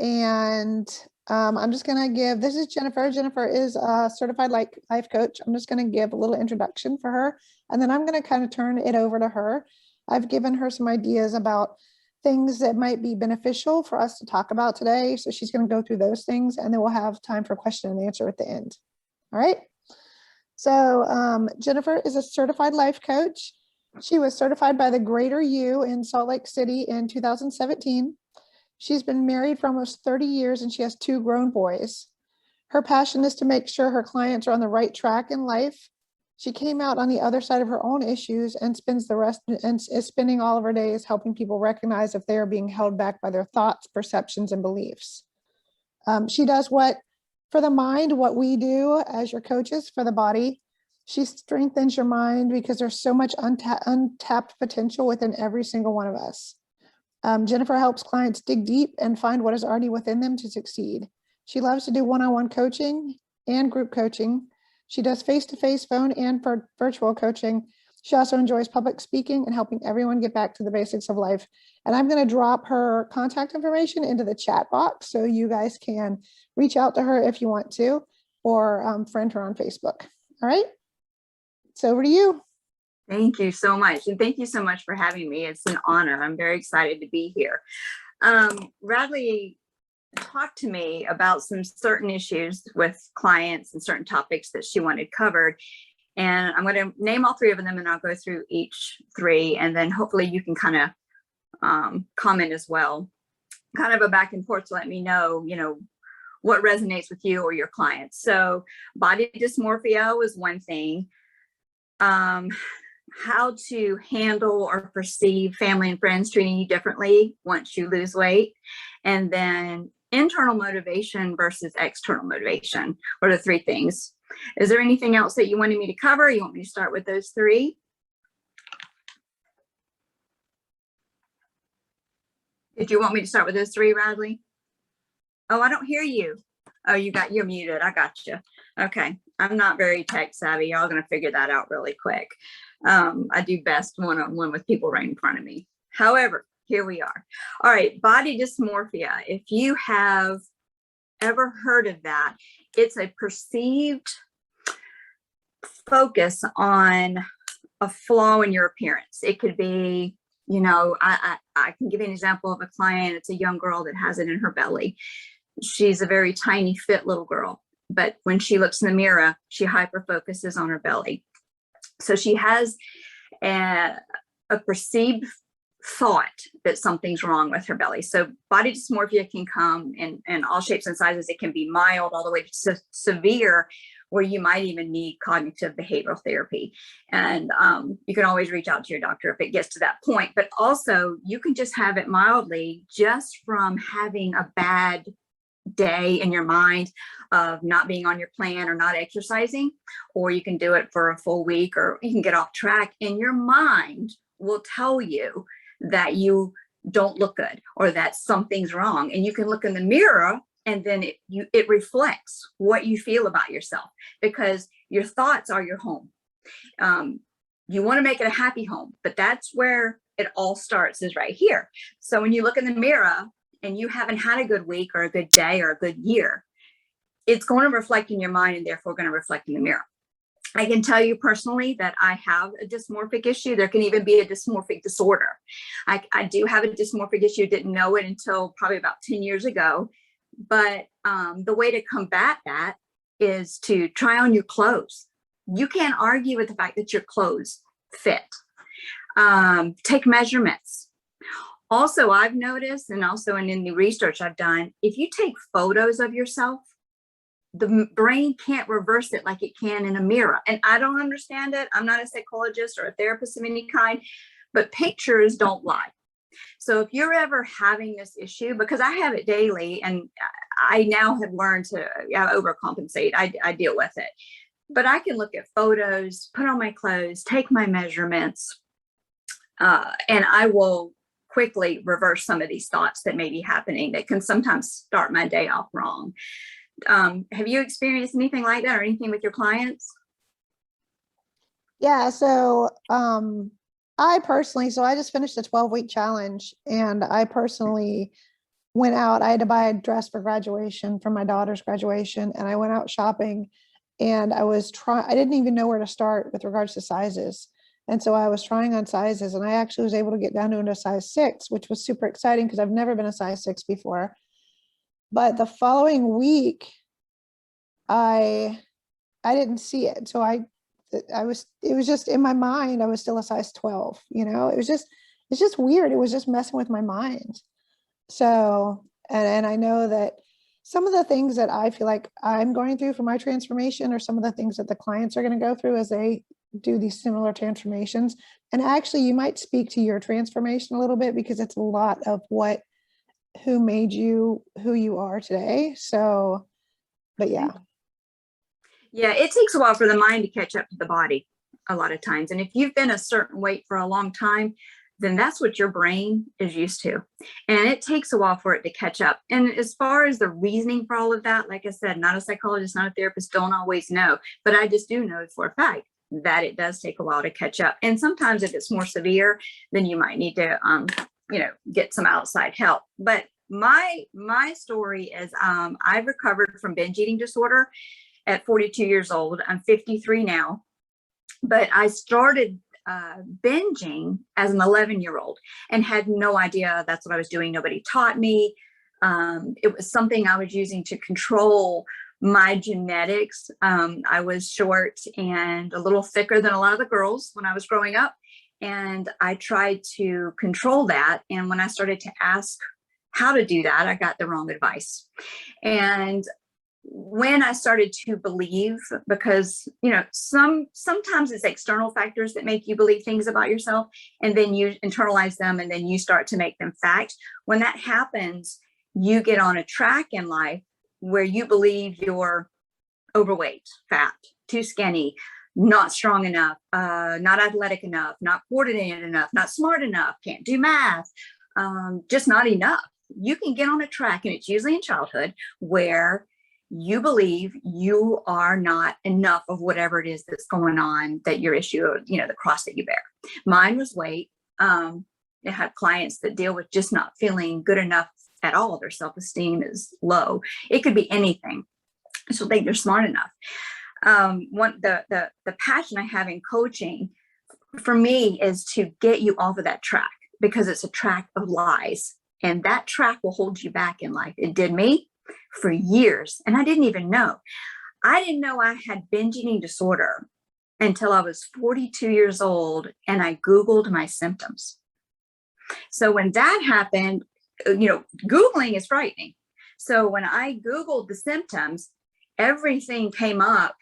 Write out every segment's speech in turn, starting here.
And I'm just going to give, this is Jennifer. Jennifer is a certified life coach. I'm just going to give a little introduction for her, and then I'm going to kind of turn it over to her. I've given her some ideas about things that might be beneficial for us to talk about today. So she's going to go through those things, and then we'll have time for question and answer at the end. All right. So Jennifer is a certified life coach. She was certified by the Greater U in Salt Lake City in 2017. She's been married for almost 30 years and she has 2 grown boys. Her passion is to make sure her clients are on the right track in life. She came out on the other side of her own issues and spends the rest and is spending all of her days helping people recognize if they are being held back by their thoughts, perceptions, and beliefs. She does for the mind, what we do as your coaches for the body. She strengthens your mind because there's so much untapped potential within every single one of us. Jennifer helps clients dig deep and find what is already within them to succeed. She loves to do one-on-one coaching and group coaching. She does face-to-face, phone, and virtual coaching. She also enjoys public speaking and helping everyone get back to the basics of life. And I'm going to drop her contact information into the chat box so you guys can reach out to her if you want to, or friend her on Facebook. All right. So over to you. Thank you so much. And thank you so much for having me. It's an honor. I'm very excited to be here. Radley talked to me about some certain issues with clients and certain topics that she wanted covered. And I'm going to name all 3 of them, and I'll go through each 3. And then hopefully you can kind of comment as well, kind of a back and forth to let me know, what resonates with you or your clients. So body dysmorphia was one thing. How to handle or perceive family and friends treating you differently once you lose weight, and then internal motivation versus external motivation. What are the 3 things? Is there anything else that you wanted me to cover? You want me to start with those 3? Did you want me to start with those 3, Radley? Oh, I don't hear you. Oh, you're muted. I got you. Okay. I'm not very tech savvy. Y'all going to figure that out really quick. I do best one-on-one with people right in front of me. However, here we are. All right. Body dysmorphia. If you have ever heard of that, it's a perceived focus on a flaw in your appearance. It could be, I can give you an example of a client. It's a young girl that has it in her belly. She's a very tiny, fit little girl, but when she looks in the mirror, she hyper focuses on her belly. So she has a perceived thought that something's wrong with her belly. So body dysmorphia can come in all shapes and sizes. It can be mild all the way to severe, where you might even need cognitive behavioral therapy. And you can always reach out to your doctor if it gets to that point. But also you can just have it mildly just from having a bad day in your mind of not being on your plan or not exercising, or you can do it for a full week, or you can get off track, and your mind will tell you that you don't look good or that something's wrong. And you can look in the mirror, and then it reflects what you feel about yourself, because your thoughts are your home. You want to make it a happy home, but that's where it all starts, is right here. So when you look in the mirror and you haven't had a good week or a good day or a good year, it's going to reflect in your mind and therefore going to reflect in the mirror. I can tell you personally that I have a dysmorphic issue. There can even be a dysmorphic disorder. I do have a dysmorphic issue. Didn't know it until probably about 10 years ago. But the way to combat that is to try on your clothes. You can't argue with the fact that your clothes fit. Take measurements. Also, I've noticed, and also in the research I've done, if you take photos of yourself, the brain can't reverse it like it can in a mirror. And I don't understand it. I'm not a psychologist or a therapist of any kind, but pictures don't lie. So if you're ever having this issue, because I have it daily, and I now have learned to overcompensate, I deal with it. But I can look at photos, put on my clothes, take my measurements, and I will quickly reverse some of these thoughts that may be happening that can sometimes start my day off wrong. Have you experienced anything like that or anything with your clients? Yeah, so I just finished a 12-week challenge, and I personally went out. I had to buy a dress for graduation, for my daughter's graduation. And I went out shopping, and I didn't even know where to start with regards to sizes. And so I was trying on sizes, and I actually was able to get down to a size 6, which was super exciting because I've never been a size 6 before. But the following week, I didn't see it. So it was just in my mind, I was still a size 12, it's just weird. It was just messing with my mind. So, and I know that some of the things that I feel like I'm going through for my transformation are some of the things that the clients are going to go through as they do these similar transformations. And actually, you might speak to your transformation a little bit, because it's a lot of who made you who you are today. So, but yeah. Yeah, it takes a while for the mind to catch up to the body a lot of times. And if you've been a certain weight for a long time, then that's what your brain is used to. And it takes a while for it to catch up. And as far as the reasoning for all of that, like I said, not a psychologist, not a therapist, don't always know. But I just do know for a fact that it does take a while to catch up. And sometimes if it's more severe, then you might need to, get some outside help. But my story is I've recovered from binge eating disorder at 42 years old. I'm 53 now, but I started binging as an 11-year-old and had no idea that's what I was doing. Nobody taught me. It was something I was using to control my genetics. I was short and a little thicker than a lot of the girls when I was growing up. And I tried to control that. And when I started to ask how to do that, I got the wrong advice. And when I started to believe, because, sometimes it's external factors that make you believe things about yourself, and then you internalize them, and then you start to make them fact. When that happens, you get on a track in life where you believe you're overweight, fat, too skinny, not strong enough, not athletic enough, not coordinated enough, not smart enough, can't do math, just not enough. You can get on a track, and it's usually in childhood, where you believe you are not enough of whatever it is that's going on, that your issue, the cross that you bear. Mine was weight. I had clients that deal with just not feeling good enough at all. Their self-esteem is low. It could be anything. So think they're smart enough. The passion I have in coaching for me is to get you off of that track, because it's a track of lies, and that track will hold you back in life. It did me for years, and I didn't even know. I didn't know I had binge eating disorder until I was 42 years old, and I Googled my symptoms. So when that happened, Googling is frightening. So when I Googled the symptoms, everything came up.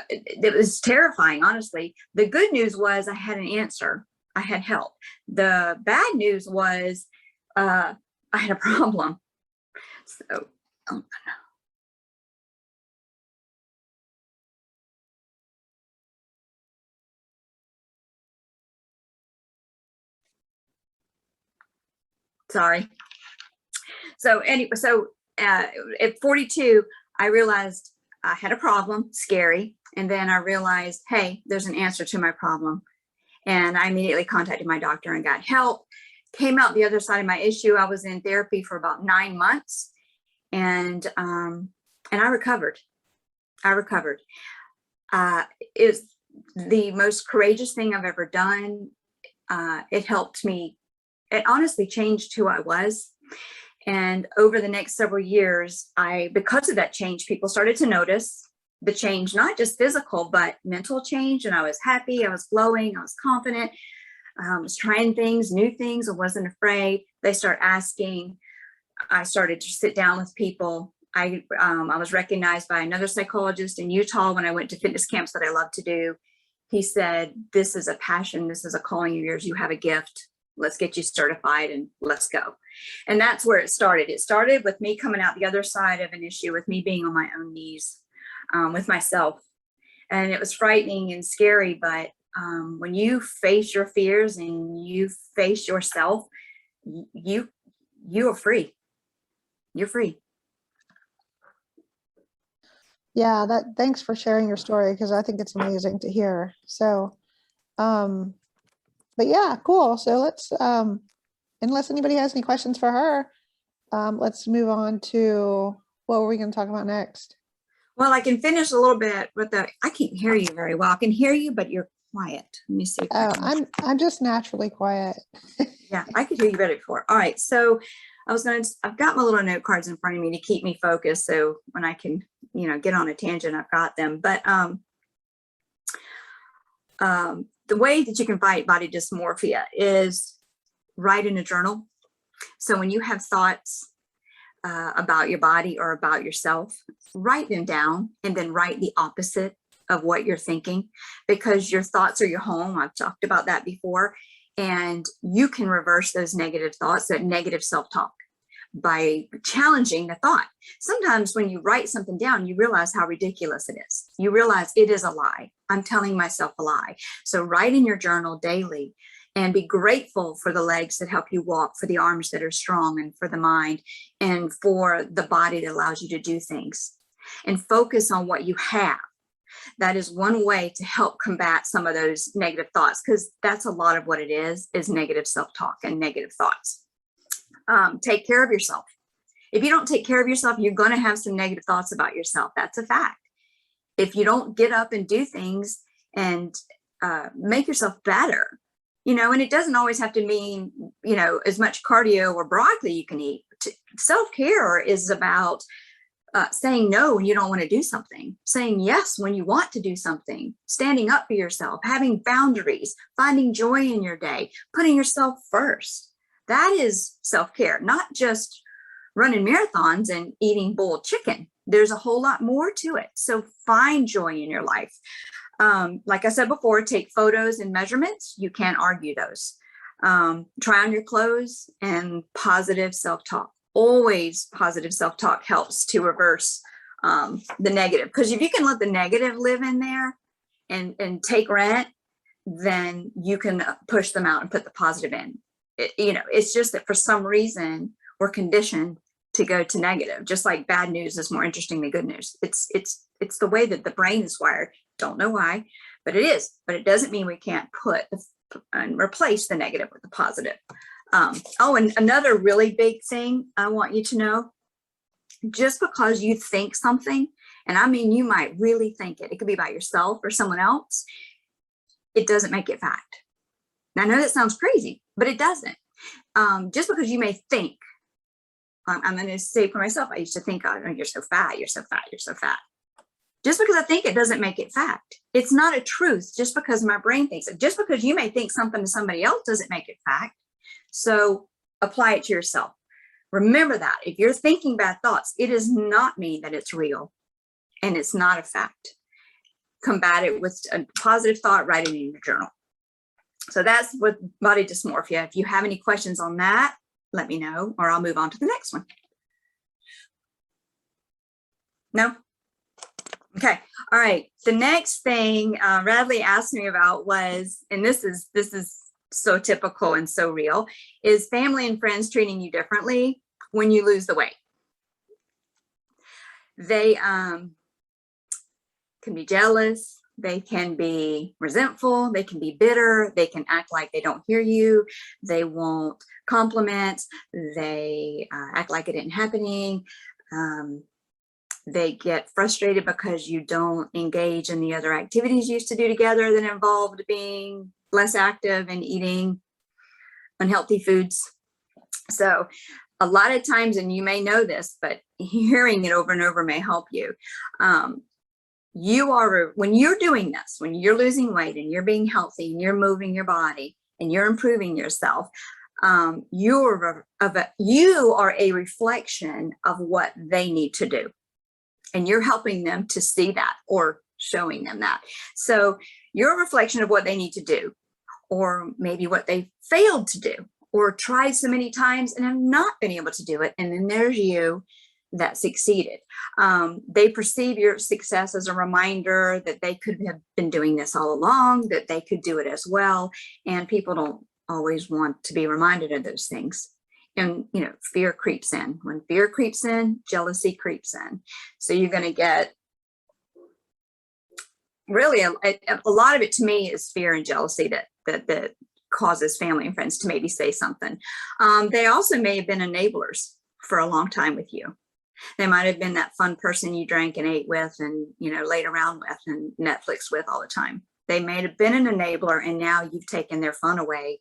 It was terrifying, honestly. The good news was I had an answer. I had help. The bad news was I had a problem. So, sorry. So anyway, at 42, I realized I had a problem, scary. And then I realized, hey, there's an answer to my problem. And I immediately contacted my doctor and got help. Came out the other side of my issue. I was in therapy for about 9 months, and I recovered. It's the most courageous thing I've ever done. It helped me. It honestly changed who I was. And over the next several years, because of that change, people started to notice the change, not just physical, but mental change. And I was happy, I was glowing, I was confident, I was trying things, new things. I wasn't afraid. They start asking. I started to sit down with people. I was recognized by another psychologist in Utah when I went to fitness camps that I love to do. He said, this is a passion. This is a calling of yours. You have a gift. Let's get you certified and let's go. And that's where it started. It started with me coming out the other side of an issue, with me being on my own knees with myself. And it was frightening and scary. But when you face your fears and you face yourself, you are free. You're free. Yeah, thanks for sharing your story, because I think it's amazing to hear. So, but yeah, cool. So let's, unless anybody has any questions for her, Let's move on to, what were we going to talk about next? Well, I can finish a little bit with I can't hear you very well. I can hear you, but you're quiet. Let me see if I can. I'm just naturally quiet. Yeah, I could hear you better before. All right. So I've got my little note cards in front of me to keep me focused. So when I can, get on a tangent, I've got them. But the way that you can fight body dysmorphia is write in a journal. So when you have thoughts about your body or about yourself, write them down and then write the opposite of what you're thinking, because your thoughts are your home. I've talked about that before. And you can reverse those negative thoughts, that negative self-talk, by challenging the thought. Sometimes when you write something down, you realize how ridiculous it is. You realize it is a lie. I'm telling myself a lie. So write in your journal daily and be grateful for the legs that help you walk, for the arms that are strong, and for the mind, and for the body that allows you to do things. And focus on what you have. That is one way to help combat some of those negative thoughts, because that's a lot of what it is negative self-talk and negative thoughts. Take care of yourself. If you don't take care of yourself, you're going to have some negative thoughts about yourself. That's a fact. If you don't get up and do things and make yourself better, and it doesn't always have to mean, as much cardio or broccoli you can eat. Self-care is about saying no when you don't want to do something, saying yes when you want to do something, standing up for yourself, having boundaries, finding joy in your day, putting yourself first. That is self-care, not just running marathons and eating boiled chicken. There's a whole lot more to it. So find joy in your life. Like I said before, take photos and measurements. You can't argue those. Try on your clothes, and positive self-talk. Always positive self-talk helps to reverse the negative. Because if you can let the negative live in there and take rent, then you can push them out and put the positive in. It's just that for some reason we're conditioned to go to negative. Just like bad news is more interesting than good news. It's the way that the brain is wired. Don't know why, but it is. But it doesn't mean we can't and replace the negative with the positive. And another really big thing I want you to know, just because you think something, and I mean, you might really think it could be about yourself or someone else, it doesn't make it fact. Now, I know that sounds crazy, but it doesn't. Just because you may think, I'm going to say for myself, I used to think, oh, you're so fat, you're so fat, you're so fat. Just because I think it doesn't make it fact. It's not a truth just because my brain thinks it. Just because you may think something to somebody else doesn't make it fact. So apply it to yourself. Remember that if you're thinking bad thoughts, it does not mean that it's real and it's not a fact. Combat it with a positive thought, write it in your journal. So that's with body dysmorphia. If you have any questions on that, let me know, or I'll move on to the next one. No? Okay. All right. The next thing Radley asked me about was, and this is so typical and so real, is family and friends treating you differently when you lose the weight. They can be jealous. They can be resentful. They can be bitter. They can act like they don't hear you. They won't compliment. They act like it isn't happening. They get frustrated because you don't engage in the other activities you used to do together that involved being less active and eating unhealthy foods. So a lot of times, and you may know this, but hearing it over and over may help you. When you're doing this, when you're losing weight and you're being healthy and you're moving your body and you're improving yourself, you are a reflection of what they need to do. And you're helping them to see that, or showing them that. So you're a reflection of what they need to do, or maybe what they failed to do, or tried so many times and have not been able to do it. And then there's you that succeeded. They perceive your success as a reminder that they could have been doing this all along, that they could do it as well. And people don't always want to be reminded of those things. And, fear creeps in. When fear creeps in, jealousy creeps in. So you're going to get really a lot of it, to me, is fear and jealousy that causes family and friends to maybe say something. They also may have been enablers. for a long time with you. They might have been that fun person you drank and ate with and, laid around with and Netflix with all the time. They may have been an enabler, and now you've taken their fun away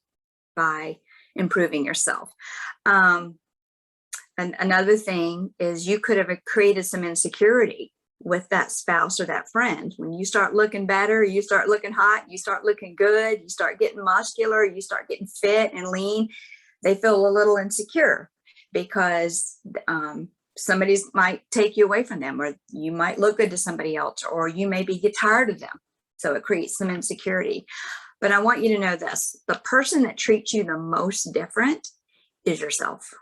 by improving yourself. And another thing is you could have created some insecurity with that spouse or that friend. When you start looking better, you start looking hot, you start looking good, you start getting muscular, you start getting fit and lean, they feel a little insecure because somebody might take you away from them, or you might look good to somebody else, or you maybe get tired of them. So it creates some insecurity. But I want you to know this: the person that treats you the most different is yourself.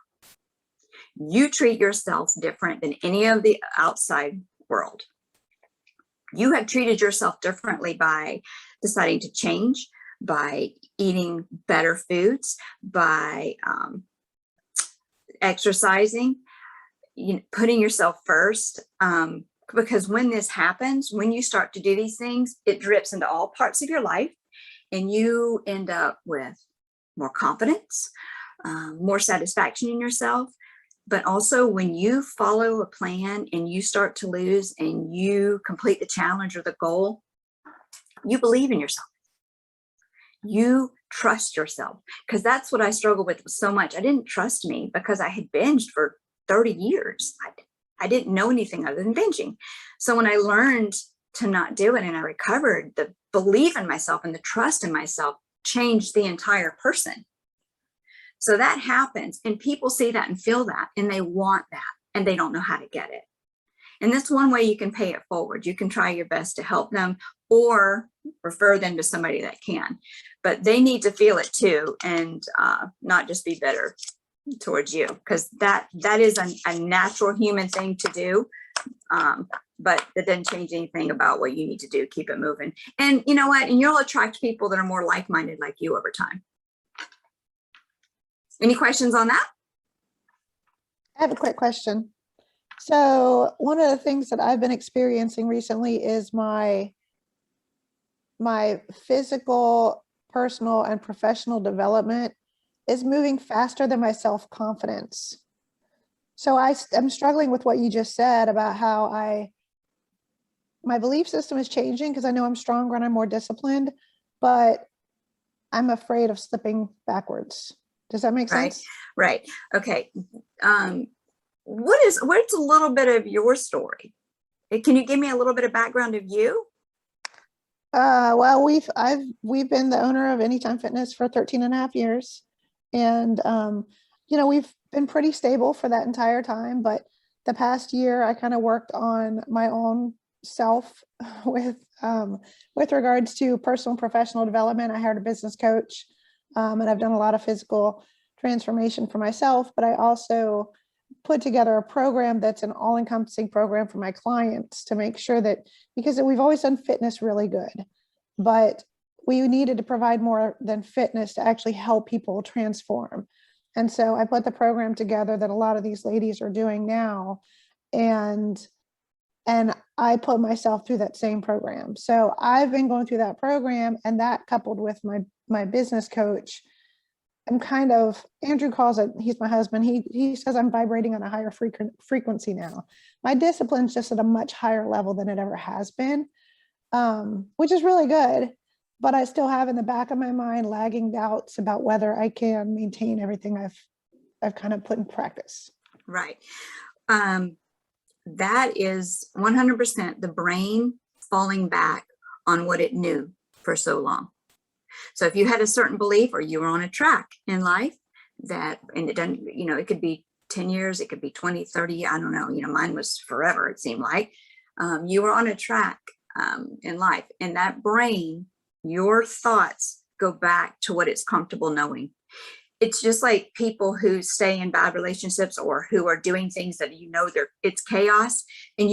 You treat yourself different than any of the outside world. You have treated yourself differently by deciding to change, by eating better foods, by exercising, putting yourself first. Because when this happens, when you start to do these things, it drips into all parts of your life, and you end up with more confidence, more satisfaction in yourself. But also, when you follow a plan and you start to lose and you complete the challenge or the goal, you believe in yourself. You trust yourself, because that's what I struggled with so much. I didn't trust me because I had binged for 30 years. I didn't know anything other than binging. So when I learned to not do it and I recovered, the belief in myself and the trust in myself changed the entire person. So that happens, and people see that and feel that, and they want that, and they don't know how to get it. And that's one way you can pay it forward. You can try your best to help them or refer them to somebody that can, but they need to feel it too, and not just be bitter towards you, because that is a natural human thing to do. But it doesn't change anything about what you need to do. Keep it moving. And you know what? And you'll attract people that are more like-minded like you over time. Any questions on that? I have a quick question. So one of the things that I've been experiencing recently is my physical, personal, and professional development is moving faster than my self-confidence. So I'm struggling with what you just said about how my belief system is changing, because I know I'm stronger and I'm more disciplined, but I'm afraid of slipping backwards. Does that make sense? Right. Okay. What's a little bit of your story? Can you give me a little bit of background of you? Well, we've been the owner of Anytime Fitness for 13 and a half years. And, we've been pretty stable for that entire time. But the past year, I kind of worked on my own self with regards to personal and professional development. I hired a business coach, and I've done a lot of physical transformation for myself, but I also put together a program that's an all-encompassing program for my clients to make sure that, because we've always done fitness really good, but we needed to provide more than fitness to actually help people transform. And so I put the program together that a lot of these ladies are doing now. And I put myself through that same program. So I've been going through that program, and that coupled with my business coach, I'm kind of, Andrew calls it, he's my husband, he says I'm vibrating on a higher frequency now. My discipline's just at a much higher level than it ever has been, which is really good. But I still have in the back of my mind lagging doubts about whether I can maintain everything I've kind of put in practice. Right. That is 100% the brain falling back on what it knew for so long. So if you had a certain belief, or you were on a track in life and it doesn't, it could be 10 years, it could be 20, 30, I don't know, mine was forever, it seemed like. You were on a track in life, and that brain, your thoughts go back to what it's comfortable knowing. It's just like people who stay in bad relationships or who are doing things that it's chaos, and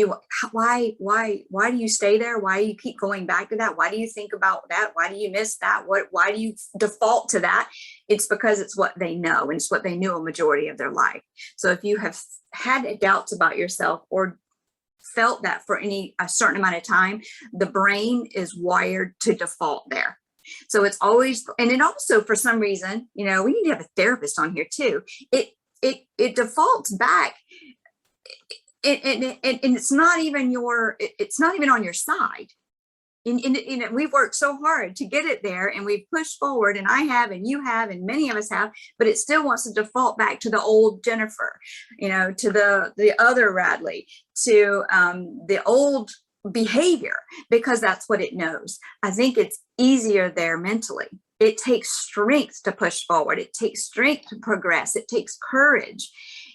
why do you stay there? Why do you keep going back to that? Why do you think about that? Why do you miss that? Why do you default to that? It's because it's what they know, and it's what they knew a majority of their life. So if you have had doubts about yourself or felt that for a certain amount of time, the brain is wired to default there. So it's always, and it also, for some reason, we need to have a therapist on here too. it defaults back. And it's not even it's not even on your side. And we've worked so hard to get it there, and we've pushed forward, and I have, and you have, and many of us have, but it still wants to default back to the old Jennifer, to the other Radley, to the old behavior, because that's what it knows. I think it's easier there mentally. It takes strength to push forward. It takes strength to progress. It takes courage.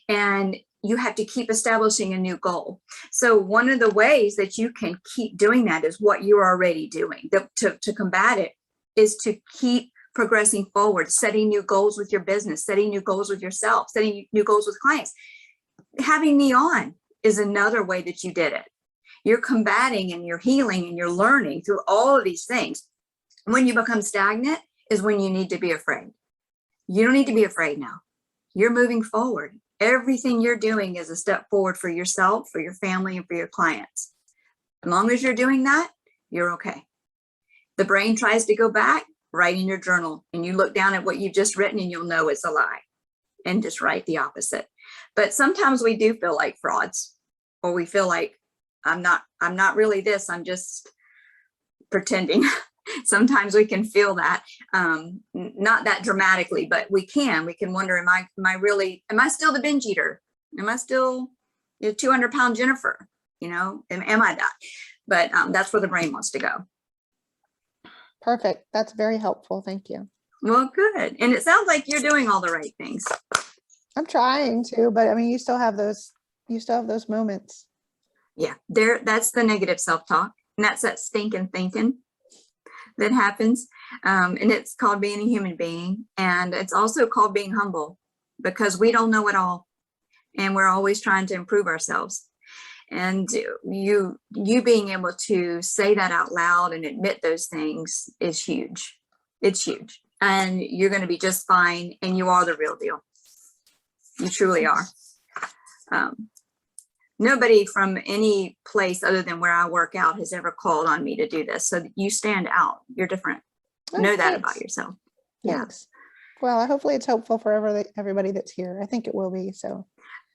And you have to keep establishing a new goal. So one of the ways that you can keep doing that is what you're already doing. To combat it is to keep progressing forward, setting new goals with your business, setting new goals with yourself, setting new goals with clients. Having me on is another way that you did it. You're combating and you're healing and you're learning through all of these things. When you become stagnant is when you need to be afraid. You don't need to be afraid now. You're moving forward. Everything you're doing is a step forward for yourself, for your family, and for your clients. As long as you're doing that, you're okay. The brain tries to go back, write in your journal, and you look down at what you've just written and you'll know it's a lie, and just write the opposite. But sometimes we do feel like frauds, or we feel like I'm not really this, I'm just pretending. Sometimes we can feel that, not that dramatically, but we can wonder, am I still the binge eater? Am I still 200-pound Jennifer? Am I that? But that's where the brain wants to go. Perfect. That's very helpful. Thank you. Well, good. And it sounds like you're doing all the right things. I'm trying to, but I mean, you still have those moments. Yeah, that's the negative self-talk, and that's that stinking thinking that happens. And it's called being a human being. And it's also called being humble, because we don't know it all. And we're always trying to improve ourselves. And you being able to say that out loud and admit those things is huge. It's huge. And you're going to be just fine. And you are the real deal. You truly are. Nobody from any place other than where I work out has ever called on me to do this. So you stand out. You're different. Know that about yourself. Thanks. Yeah. Well, hopefully it's helpful for everybody that's here. I think it will be. So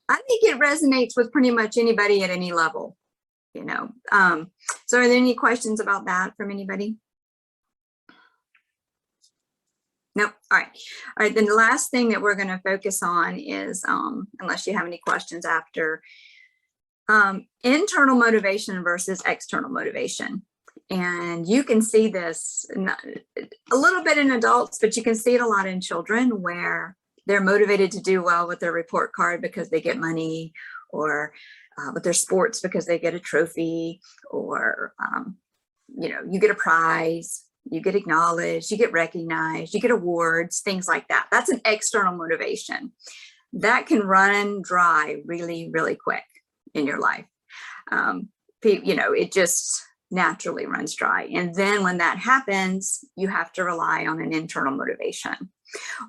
I think it resonates with pretty much anybody at any level, So are there any questions about that from anybody? Nope. All right. Then the last thing that we're going to focus on is, unless you have any questions after, internal motivation versus external motivation. And you can see this a little bit in adults, but you can see it a lot in children, where they're motivated to do well with their report card because they get money, or with their sports because they get a trophy, or, you get a prize, you get acknowledged, you get recognized, you get awards, things like that. That's an external motivation that can run dry really, really quick in your life. It just naturally runs dry. And then when that happens, you have to rely on an internal motivation,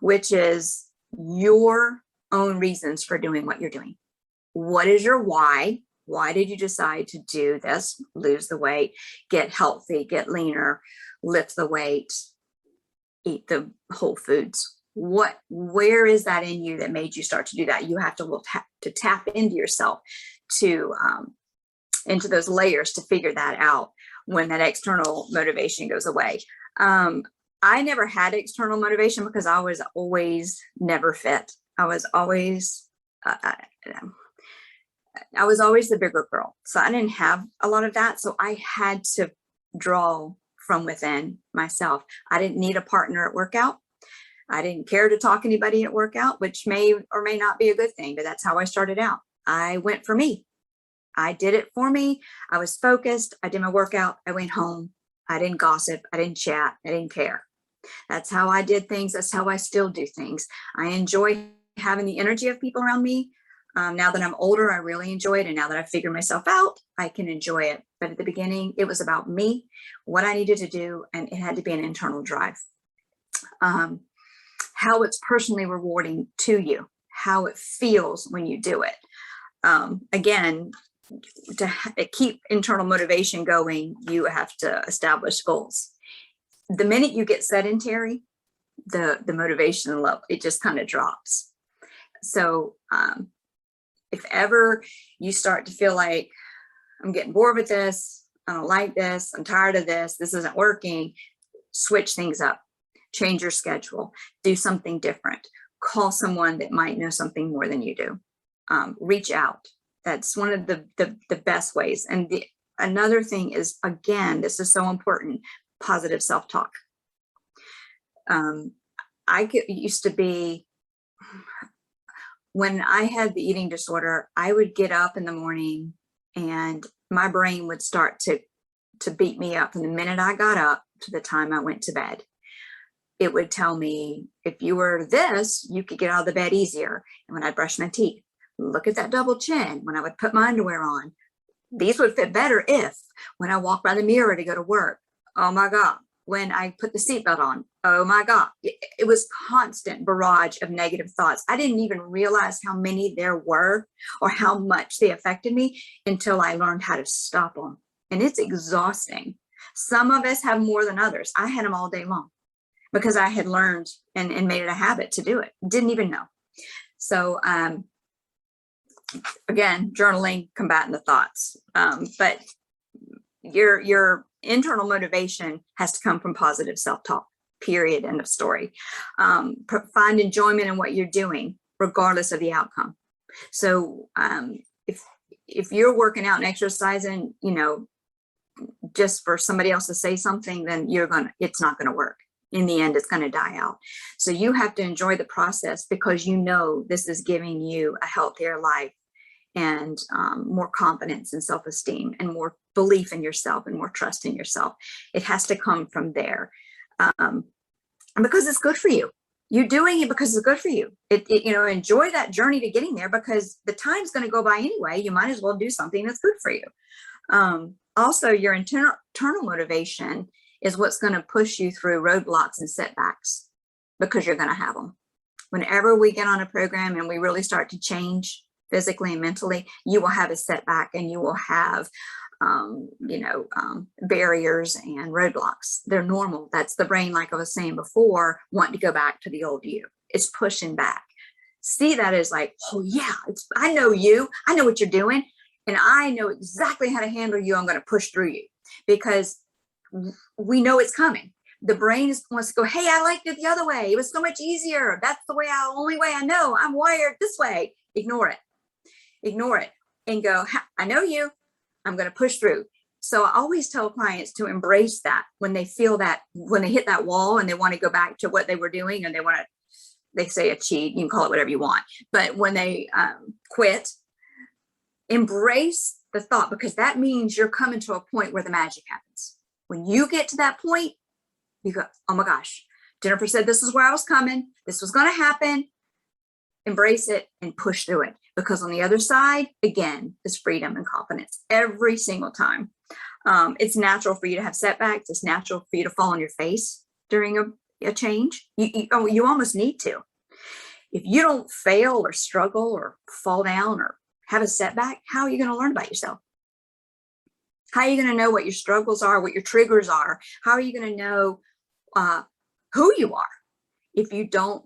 which is your own reasons for doing what you're doing. What is your why? Why did you decide to do this? Lose the weight, get healthy, get leaner, lift the weight, eat the whole foods. Where is that in you that made you start to do that? You have to tap into yourself, into those layers to figure that out when that external motivation goes away. I never had external motivation because I was always never fit. I was always the bigger girl. So I didn't have a lot of that. So I had to draw from within myself. I didn't need a partner at workout. I didn't care to talk to anybody at workout, which may or may not be a good thing, but that's how I started out. I went for me. I did it for me. I was focused. I did my workout. I went home. I didn't gossip. I didn't chat. I didn't care. That's how I did things. That's how I still do things. I enjoy having the energy of people around me. Now that I'm older, I really enjoy it. And now that I've figured myself out, I can enjoy it. But at the beginning, it was about me, what I needed to do, and it had to be an internal drive. How it's personally rewarding to you, how it feels when you do it. Again, to keep internal motivation going, you have to establish goals. The minute you get sedentary, the motivation level, it just kind of drops. So if ever you start to feel like I'm getting bored with this, I don't like this, I'm tired of this isn't working, switch things up, change your schedule, do something different, call someone that might know something more than you do, reach out. That's one of the best ways. And another thing is, again, this is so important, positive self-talk. Used to be, when I had the eating disorder, I would get up in the morning and my brain would start to beat me up from the minute I got up to the time I went to bed. It would tell me, if you were this, you could get out of the bed easier. And when I brush my teeth, look at that double chin. When I would put my underwear on, these would fit better if, when I walk by the mirror to go to work, oh my God, when I put the seatbelt on, oh my God, it was constant barrage of negative thoughts. I didn't even realize how many there were or how much they affected me until I learned how to stop them. And it's exhausting. Some of us have more than others. I had them all day long because I had learned and made it a habit to do it. Didn't even know. So, again, journaling, combating the thoughts. But your internal motivation has to come from positive self-talk, period, end of story. Find enjoyment in what you're doing, regardless of the outcome. So if you're working out and exercising, just for somebody else to say something, then it's not going to work. In the end, it's going to die out. So you have to enjoy the process, because this is giving you a healthier life and more confidence and self-esteem and more belief in yourself and more trust in yourself. It has to come from there. And because it's good for you. You're doing it because it's good for you. Enjoy that journey to getting there, because the time's going to go by anyway. You might as well do something that's good for you. Also, your internal motivation is what's going to push you through roadblocks and setbacks, because you're going to have them. Whenever we get on a program and we really start to change physically and mentally, you will have a setback and you will have, barriers and roadblocks. They're normal. That's the brain, like I was saying before, wanting to go back to the old you. It's pushing back. See that as like, oh yeah, I know you. I know what you're doing. And I know exactly how to handle you. I'm going to push through you, because we know it's coming. The brain wants to go, hey, I liked it the other way. It was so much easier. That's the only way I know. I'm wired this way. Ignore it and go, I know you. I'm going to push through. So I always tell clients to embrace that when they feel that, when they hit that wall and they want to go back to what they were doing, and they say a cheat, you can call it whatever you want. But when they quit, embrace the thought, because that means you're coming to a point where the magic happens. When you get to that point, you go, oh my gosh, Jennifer said this is where I was coming. This was going to happen. Embrace it and push through it, because on the other side, again, is freedom and confidence every single time. It's natural for you to have setbacks. It's natural for you to fall on your face during a change. You almost need to. If you don't fail or struggle or fall down or have a setback, how are you going to learn about yourself? How are you going to know what your struggles are, what your triggers are? How are you going to know who you are if you don't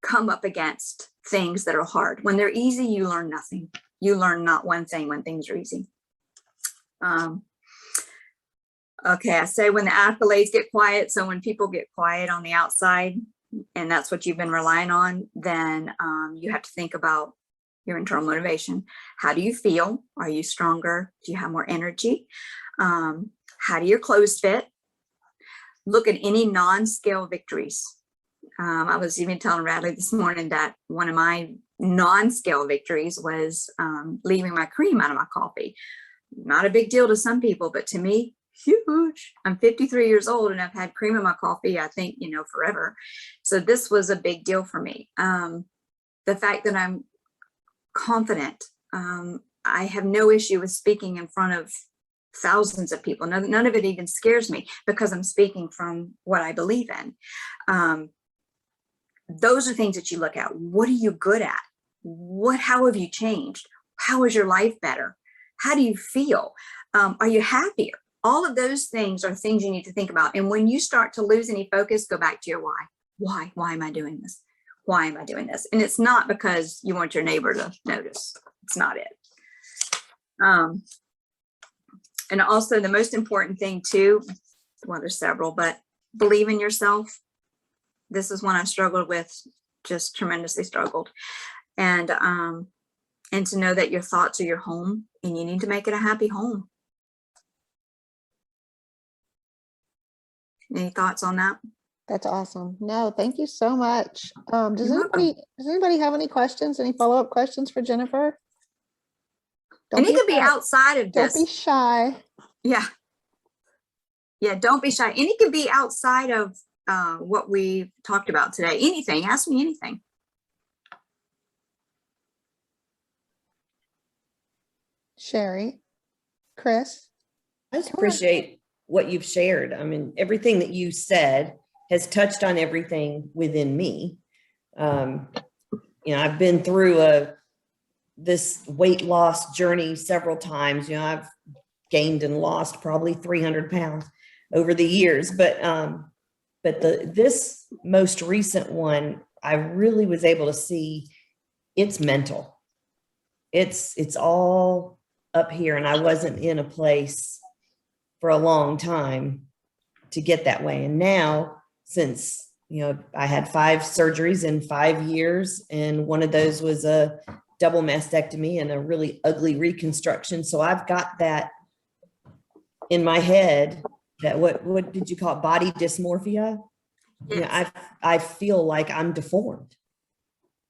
come up against things that are hard? When they're easy, you learn nothing. You learn not one thing when things are easy. Okay, I say when the accolades get quiet. So when people get quiet on the outside, and that's what you've been relying on, then you have to think about your internal motivation. How do you feel? Are you stronger? Do you have more energy? How do your clothes fit? Look at any non-scale victories. I was even telling Radley this morning that one of my non-scale victories was leaving my cream out of my coffee. Not a big deal to some people, but to me, huge. I'm 53 years old and I've had cream in my coffee, I think, forever. So this was a big deal for me. The fact that I'm confident. I have no issue with speaking in front of thousands of people. None of it even scares me, because I'm speaking from what I believe in. Those are things that you look at. What are you good at? How have you changed? How is your life better? How do you feel? Are you happier? All of those things are things you need to think about. And when you start to lose any focus, go back to your why. Why am I doing this? why am I doing this? And it's not because you want your neighbor to notice. It's not it. And also the most important thing too, well, there's several, but believe in yourself. This is one I struggled with, just tremendously struggled. And to know that your thoughts are your home and you need to make it a happy home. Any thoughts on that? That's awesome. No, thank you so much. Does You're welcome. anybody have any questions, any follow-up questions for Jennifer? And it could be shy. outside of Don't this. be shy. Yeah. Yeah, don't be shy. And it could be outside of what we talked about today. Anything, ask me anything. Sherry, Chris. I just appreciate what you've shared. I mean, everything that you said has touched on everything within me. I've been through this weight loss journey several times. I've gained and lost probably 300 pounds over the years, but this most recent one, I really was able to see it's mental. It's all up here, and I wasn't in a place for a long time to get that way. And now, since I had 5 surgeries in 5 years, and one of those was a double mastectomy and a really ugly reconstruction. So I've got that in my head, that what did you call it? Body dysmorphia. Yes. I feel like I'm deformed,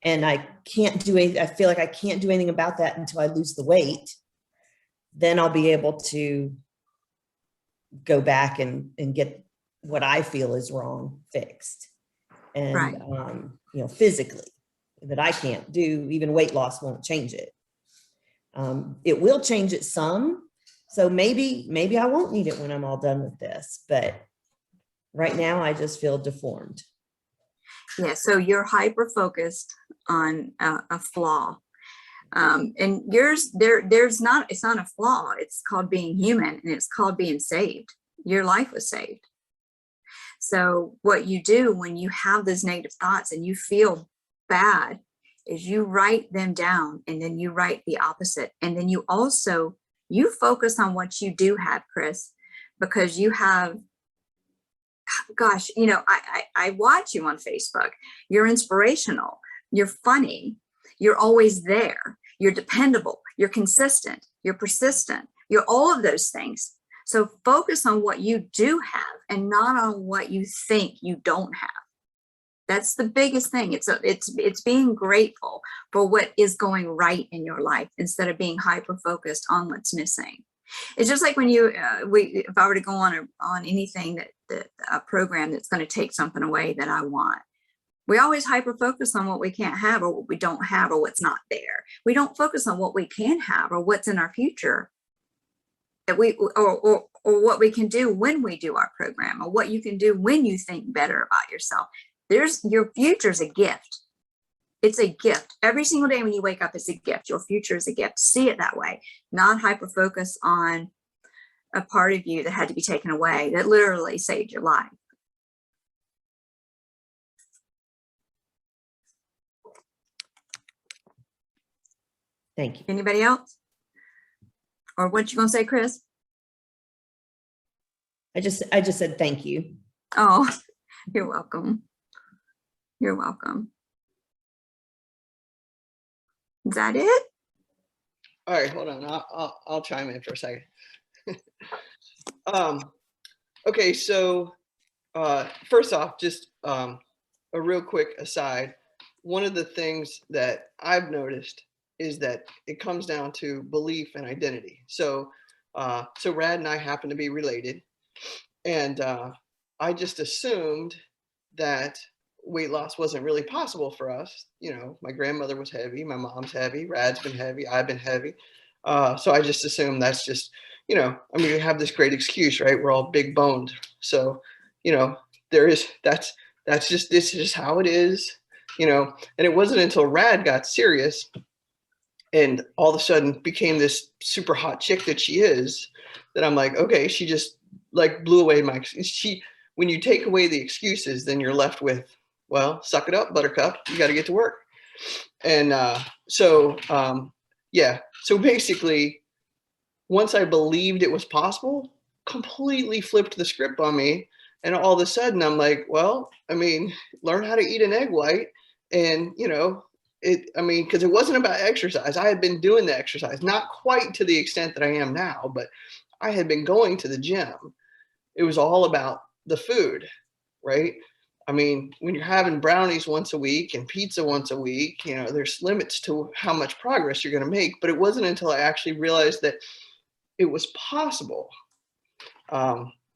and I can't do anything. I feel like I can't do anything about that until I lose the weight. Then I'll be able to go back and get what I feel is wrong fixed. And, right. Physically, that I can't do, even weight loss won't change it. It will change it some. So maybe I won't need it when I'm all done with this, but right now I just feel deformed. Yeah. So you're hyper focused on a flaw. And yours, it's not a flaw. It's called being human, and it's called being saved. Your life was saved. So what you do when you have those negative thoughts and you feel bad is you write them down, and then you write the opposite. And then you focus on what you do have, Chris, because you have, gosh, I watch you on Facebook. You're inspirational. You're funny. You're always there. You're dependable. You're consistent. You're persistent. You're all of those things. So focus on what you do have and not on what you think you don't have. That's the biggest thing. It's being grateful for what is going right in your life instead of being hyper focused on what's missing. It's just like when if I were to go on anything that a program that's going to take something away that I want, we always hyper focus on what we can't have or what we don't have or what's not there. We don't focus on what we can have or what's in our future, that or what we can do when we do our program, or what you can do when you think better about yourself. Your future's a gift. It's a gift. Every single day when you wake up, it's a gift. Your future is a gift. See it that way. Not hyper focus on a part of you that had to be taken away that literally saved your life. Thank you. Anybody else? Or what you gonna say, Chris? I just said thank you. Oh, you're welcome. You're welcome. Is that it? All right, hold on. I'll chime in for a second. Okay, so first off, just a real quick aside. One of the things that I've noticed is that it comes down to belief and identity. So Rad and I happen to be related, and I just assumed that weight loss wasn't really possible for us. My grandmother was heavy, my mom's heavy, Rad's been heavy, I've been heavy. So I just assumed that's just, we have this great excuse, right? We're all big boned. So, this is just how it is, and it wasn't until Rad got serious and all of a sudden became this super hot chick that she is, that I'm like, okay, she just like blew away when you take away the excuses, then you're left with well, suck it up, buttercup. You got to get to work. And yeah, so basically, once I believed it was possible, completely flipped the script on me. And all of a sudden I'm like, well, I mean, learn how to eat an egg white. And, you know, because it wasn't about exercise. I had been doing the exercise, not quite to the extent that I am now, but I had been going to the gym. It was all about the food, right? I mean, when you're having brownies once a week and pizza once a week, you know, there's limits to how much progress you're going to make. But it wasn't until I actually realized that it was possible.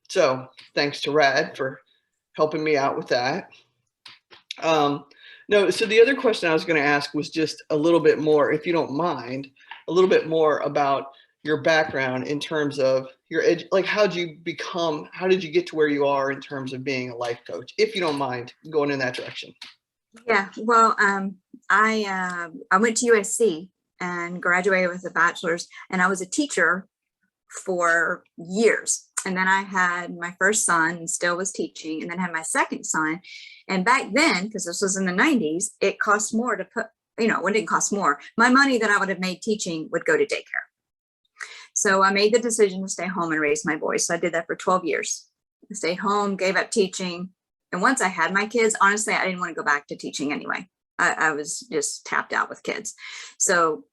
So thanks to Rad for helping me out with that. No, so the other question I was going to ask was just a little bit more, if you don't mind, a little bit more about your background in terms of your like, how did you get to where you are in terms of being a life coach, if you don't mind going in that direction? Yeah, well, I went to USC and graduated with a bachelor's, and I was a teacher for years. And then I had my first son and still was teaching, and then had my second son. And back then, because this was in the 90s, it cost more to put, you know, it didn't cost more. My money that I would have made teaching would go to daycare. So I made the decision to stay home and raise my boys. So I did that for 12 years. I stayed home, gave up teaching. And once I had my kids, honestly, I didn't want to go back to teaching anyway. I was just tapped out with kids. So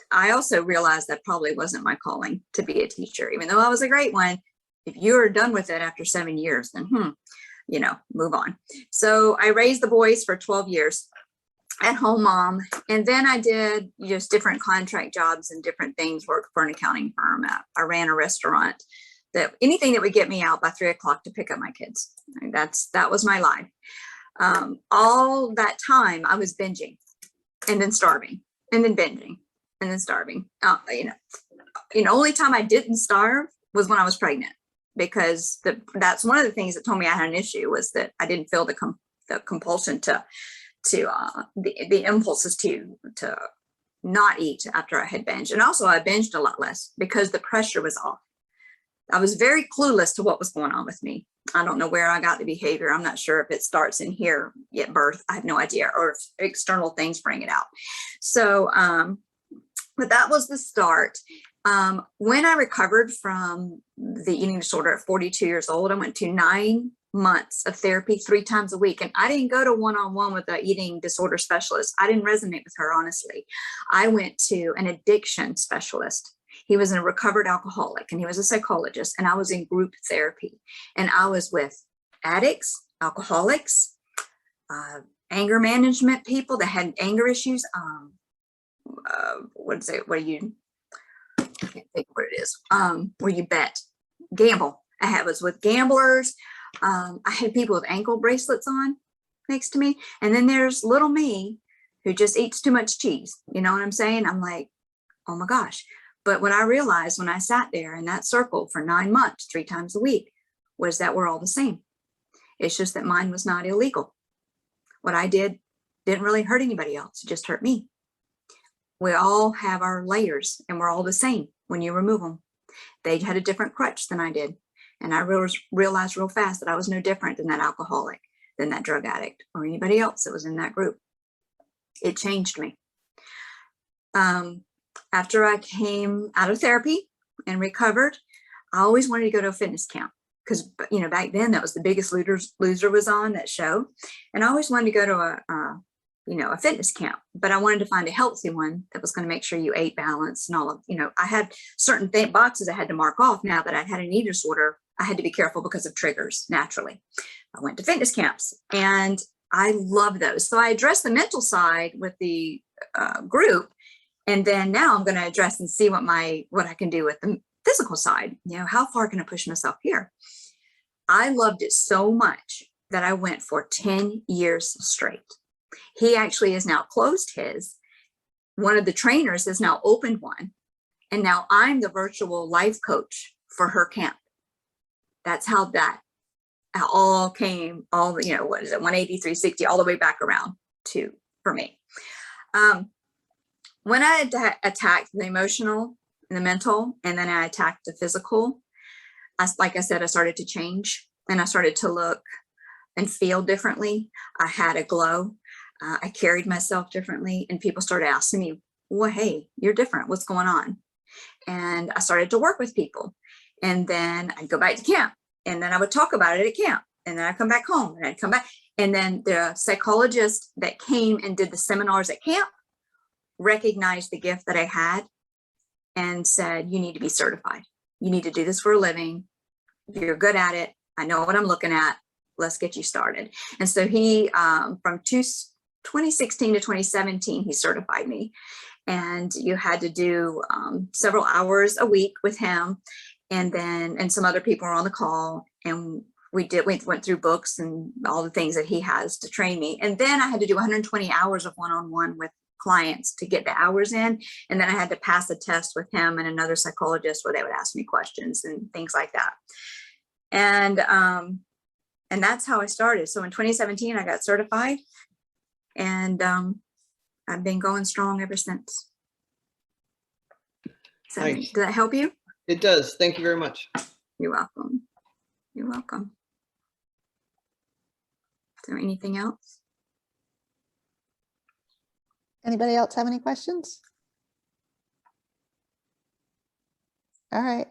I also realized that probably wasn't my calling to be a teacher, even though I was a great one. If you're done with it after 7 years, then, you know, move on. So I raised the boys for 12 years at home mom. And then I did just different contract jobs and different things, worked for an accounting firm. I ran a restaurant, that anything that would get me out by 3 o'clock to pick up my kids. And that was my life. All that time I was binging and then starving and then binging and then starving. Only time I didn't starve was when I was pregnant, because that's one of the things that told me I had an issue, was that I didn't feel the compulsion to the impulses to not eat after I had binged. And also I binged a lot less because the pressure was off. I was very clueless to what was going on with me. I don't know where I got the behavior. I'm not sure if it starts in here at birth. I have no idea, or if external things bring it out. So, but that was the start. When I recovered from the eating disorder at 42 years old, I went to 9 months of therapy 3 times a week. And I didn't go to one-on-one with the eating disorder specialist. I didn't resonate with her, honestly. I went to an addiction specialist. He was a recovered alcoholic, and he was a psychologist, and I was in group therapy, and I was with addicts, alcoholics, anger management people that had anger issues. What is it? I can't think what it is. Where you gamble. Was with gamblers. I had people with ankle bracelets on next to me. And then there's little me who just eats too much cheese. You know what I'm saying? I'm like, oh my gosh. But what I realized when I sat there in that circle for 9 months, 3 times a week, was that we're all the same. It's just that mine was not illegal. What I did didn't really hurt anybody else. It just hurt me. We all have our layers, and we're all the same when you remove them. They had a different crutch than I did. And I realized real fast that I was no different than that alcoholic, than that drug addict, or anybody else that was in that group. It changed me. After I came out of therapy and recovered, I always wanted to go to a fitness camp, because, you know, back then that was the Biggest Loser was on that show. And I always wanted to go to a fitness camp, but I wanted to find a healthy one that was going to make sure you ate balanced and all of, I had certain boxes I had to mark off. Now that I had an eating disorder, I had to be careful because of triggers naturally. I went to fitness camps and I love those. So I addressed the mental side with the group. And then now I'm going to address and see what I can do with the physical side. How far can I push myself here? I loved it so much that I went for 10 years straight. He actually has now closed his. One of the trainers has now opened one. And now I'm the virtual life coach for her camp. That's how that all came, what is it, 180, 360, all the way back around for me. When I attacked the emotional and the mental, and then I attacked the physical, like I said, I started to change, and I started to look and feel differently. I had a glow. I carried myself differently, and people started asking me, well, hey, you're different. What's going on? And I started to work with people. And then I'd go back to camp, and then I would talk about it at camp, and then I'd come back home, and I'd come back. And then the psychologist that came and did the seminars at camp recognized the gift that I had and said, you need to be certified. You need to do this for a living. You're good at it. I know what I'm looking at. Let's get you started. And so he, from 2016 to 2017, he certified me. And you had to do several hours a week with him. And some other people were on the call. And we went through books and all the things that he has to train me. And then I had to do 120 hours of one-on-one with clients to get the hours in. And then I had to pass a test with him and another psychologist where they would ask me questions and things like that. And that's how I started. So in 2017, I got certified, and I've been going strong ever since. So Nice. Did that help you? It does. Thank you very much. You're welcome. You're welcome. Is there anything else? Anybody else have any questions? All right.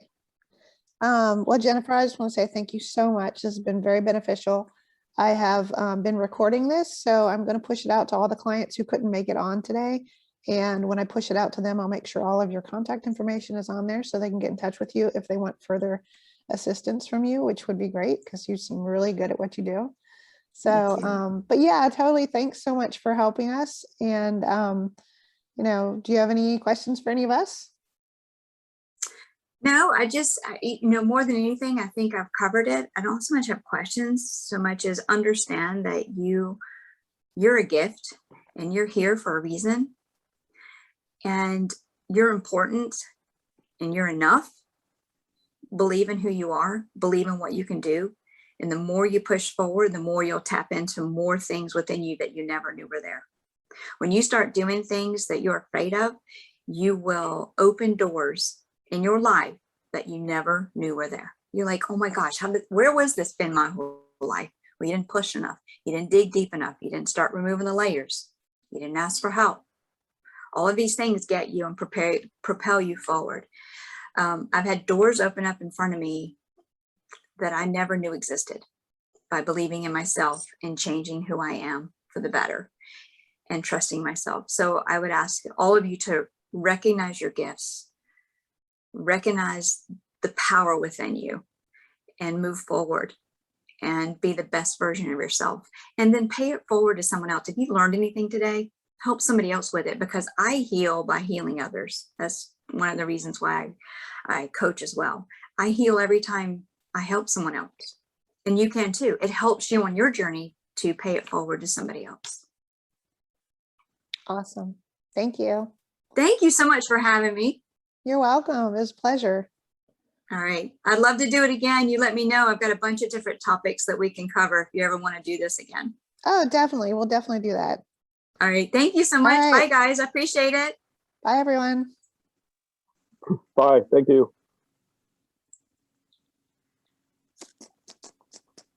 Well, Jennifer, I just want to say thank you so much. This has been very beneficial. I have been recording this, so I'm going to push it out to all the clients who couldn't make it on today. And when I push it out to them, I'll make sure all of your contact information is on there so they can get in touch with you if they want further assistance from you, which would be great because you seem really good at what you do. So, but yeah, totally. Thanks so much for helping us. And, you know, do you have any questions for any of us? No, more than anything, I think I've covered it. I don't so much have questions so much as understand that you're a gift and you're here for a reason, and you're important and you're enough. Believe in who you are, believe in what you can do. And the more you push forward, the more you'll tap into more things within you that you never knew were there. When you start doing things that you're afraid of, you will open doors in your life that you never knew were there. You're like, oh my gosh, where was this been my whole life? Well, you didn't push enough. You didn't dig deep enough. You didn't start removing the layers. You didn't ask for help. All of these things get you and propel you forward. I've had doors open up in front of me that I never knew existed by believing in myself and changing who I am for the better and trusting myself. So I would ask all of you to recognize your gifts, recognize the power within you, and move forward and be the best version of yourself. And then pay it forward to someone else. If you learned anything today, help somebody else with it, because I heal by healing others. That's one of the reasons why I coach as well. I heal every time I help someone else. And you can too. It helps you on your journey to pay it forward to somebody else. Awesome. Thank you. Thank you so much for having me. You're welcome. It was a pleasure. All right. I'd love to do it again. You let me know. I've got a bunch of different topics that we can cover if you ever want to do this again. Oh, definitely. We'll definitely do that. All right. Thank you so much. All right. Bye, guys. I appreciate it. Bye, everyone. Bye. Thank you.